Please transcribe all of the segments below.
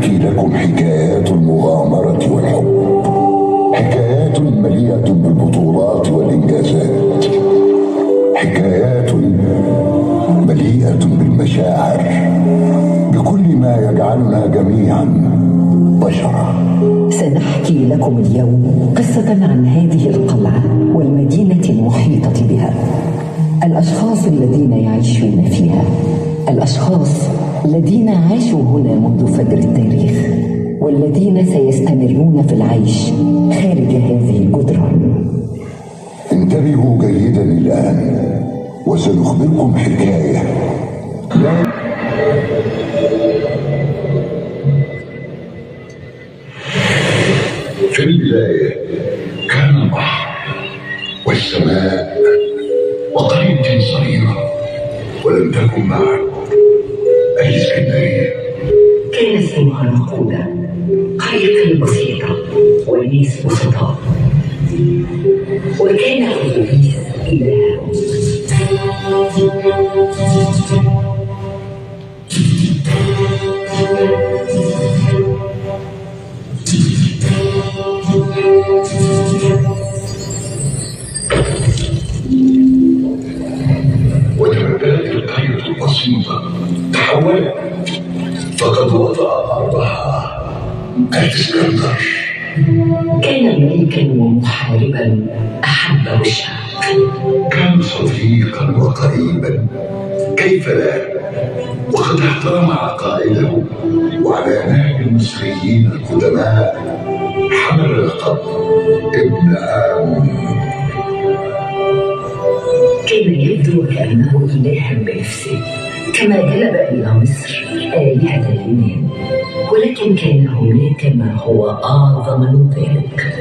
سنحكي لكم حكايات المغامرة والحب، حكايات مليئة بالبطولات والإنجازات، حكايات مليئة بالمشاعر، بكل ما يجعلنا جميعا بشرا. سنحكي لكم اليوم قصة عن هذه القلعة والمدينة المحيطة بها، الأشخاص الذين يعيشون فيها، الأشخاص الذين عاشوا هنا منذ فجر التاريخ، والذين سيستمرون في العيش خارج هذه الجدران. انتبهوا جيدا الآن وسنخبركم حكاية. في البداية كان البحر والسماء وقرية صغيرة، ولم تكن بعد الإسكندرية. كان اسمها نقودة، قرية بسيطة وناس بسطاء، وكان أوزوريس إلههم. وتبدلت القرية البسيطة تحولت، فقد وضع أرضها الإسكندر. كان ملكا ومحاربا أحبه الشعب، كان صديقا وقريبا، كيف لا، وقد احترم عقائده وعلامات المصريين القدماء، حمل لقب ابن آمون. كان يبدو كأنه إلها بنفسه، كما جلب إلى مصر آلهة اليونان، ولكن كان هناك ما هو أعظم من ذلك.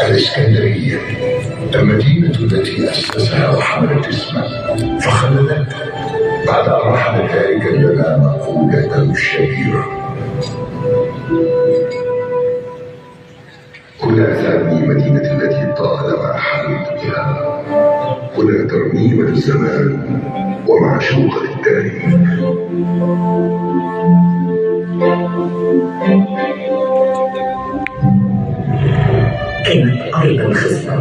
الإسكندرية، المدينة التي أسسها وحملت اسمه فخلدته بعد أن رحل تاركا لنا مقولته الشهيرة: هنا ثاني مدينة التي طالما حلمت بها، هنا ترنيمة الزمان ومعشوقة التاريخ. كانت أرضا خصبة،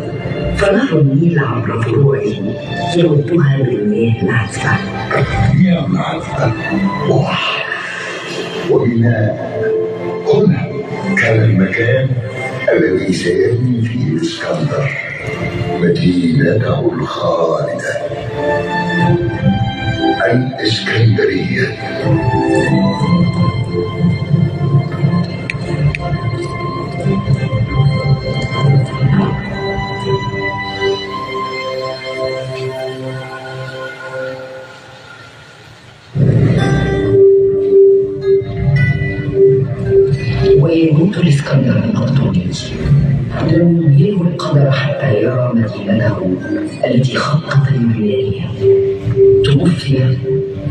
فنهر النيل عبر فروعه يمدها بالمياه العذبة. مياه عذبة وبحر وميناء. هنا كان المكان الذي سيبني فيه الإسكندر مدينته الخالدة، الإسكندرية. ويموت الإسكندر المقدوني، لم يمهله القدر حتى يرى مدينته التي خطط لبنائها. توفي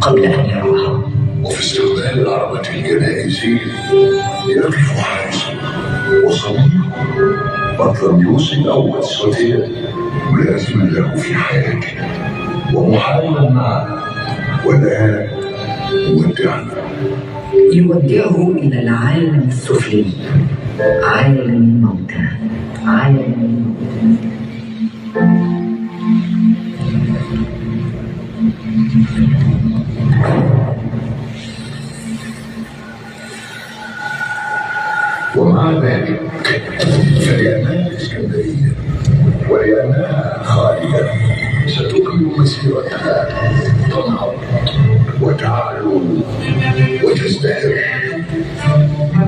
قبل أن يراها. وفي استقبال العربة الجنائزية يقف حارس وصديق بطلميوس الأول سوتير، ملازما له في حياته ومحاربا معه، والآن ودعنا. يودعه إلى العالم السفلي، عالم الموتى، عالم الموتى. ومع ذلك فلأنها الإسكندرية ولأنها خالدة ستكمل مسيرتها، تنهض وتعلو وتزدهر.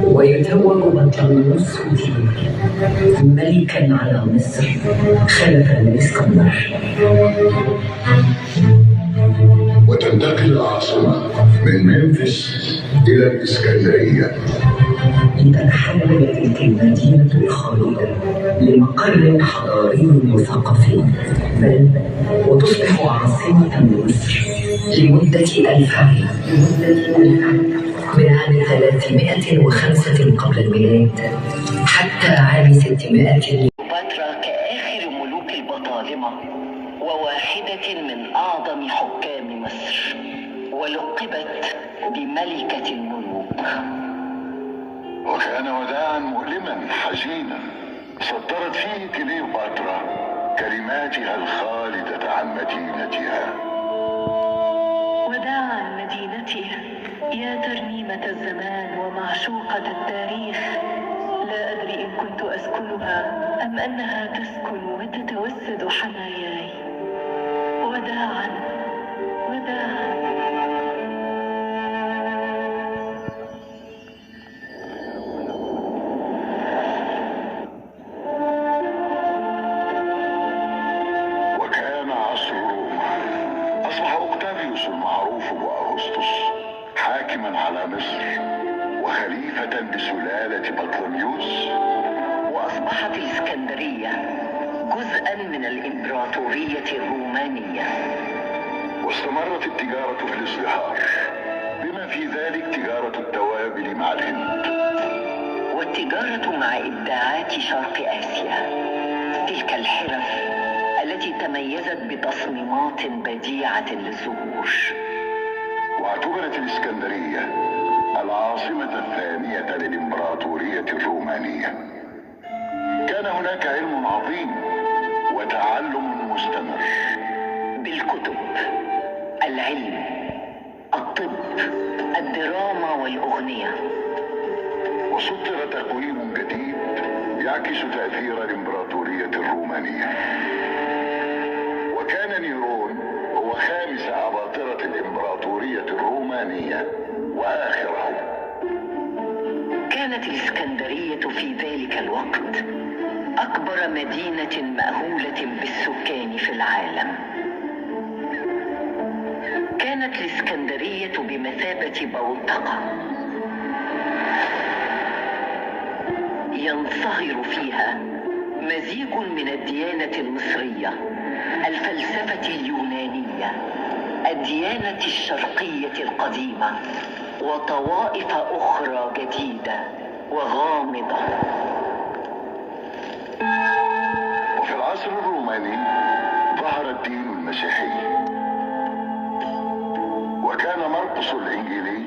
ويتوج بطليموس ملكا على مصر خلفا للإسكندر، وتنتقل العاصمة من منفس إلى الإسكندرية، لتتحول تلك المدينة الخالدة لمقر حضاري وثقافي، بل وتصبح عاصمة مصر لمدة 1000 عام، من عام 305 قبل الميلاد حتى عام 600. كليوباترا كآخر ملوك البطالمة وواحدة من أعظم حكام مصر، ولقبت بملكة الملوك. كان وداعا مؤلما حزينا سطرت فيه كليوباترا كلماتها الخالدة عن مدينتها. وداعا مدينتها يا ترنيمة الزمان ومعشوقة التاريخ، لا أدري إن كنت أسكنها أم أنها تسكن وتتوسد حناياي. وداعا وداعا. وكان عصر روما. أصبح أوكتافيوس المعروف بأغسطس حاكما على مصر وخليفة بسلالة بطليموس. وأصبحت الإسكندرية جزءا من الإمبراطورية الرومانية. واستمرت التجارة في الازدهار بما في ذلك تجارة التوابل مع الهند. والتجارة مع إبداعات شرق آسيا، تلك الحرف التي تميزت بتصميمات بديعة للزهور. واعتبرت الإسكندرية العاصمة الثانية للإمبراطورية الرومانية. كان هناك علم عظيم وتعلم مستمر بالكتب، العلم، الطب، الدراما والأغنية. وسطر تقويم جديد يعكس تأثير الإمبراطورية الرومانية. وكان نيرون هو خامس أباطرة الإمبراطورية الرومانية وآخره. كانت الإسكندرية في ذلك الوقت أكبر مدينة مأهولة بالسكان في العالم. كانت الإسكندرية بمثابة بوتقة ينصهر فيها مزيج من الديانة المصرية، الفلسفة اليونانية، الديانة الشرقية القديمة، وطوائف أخرى جديدة وغامضة. وفي العصر الروماني ظهر الدين المسيحي. وكان مرقس الإنجيلي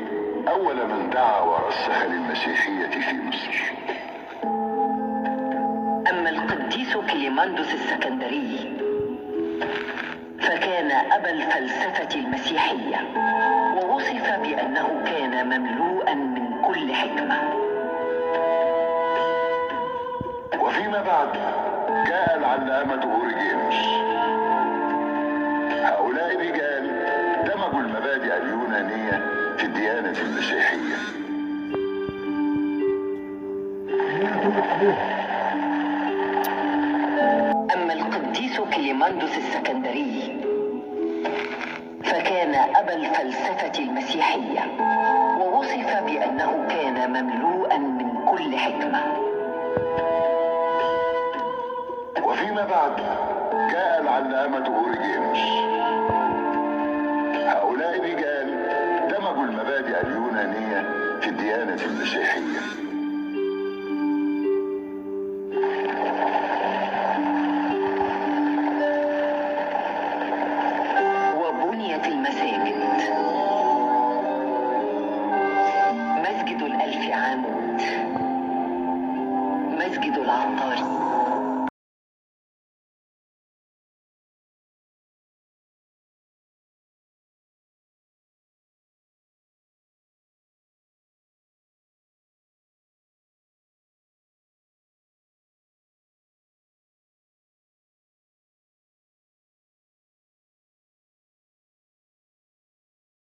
أول من دعا ورسخ للمسيحية في مصر. أما القديس كليماندوس السكندري فكان أبا الفلسفة المسيحية، ووصف بأنه كان مملوءا من كل حكمة. وفيما بعد جاء العلامة أوريجينوس. هؤلاء الرجال دمجوا المبادئ اليونانية في الديانة المسيحية. أما القديس كليماندوس السكندري فكان أبا الفلسفة المسيحية، ووصف بأنه كان مملوءا من كل حكمة. وفيما بعد جاء العلامة أوريجينوس. هؤلاء الرجال دمجوا المبادئ اليونانية في الديانة المسيحية.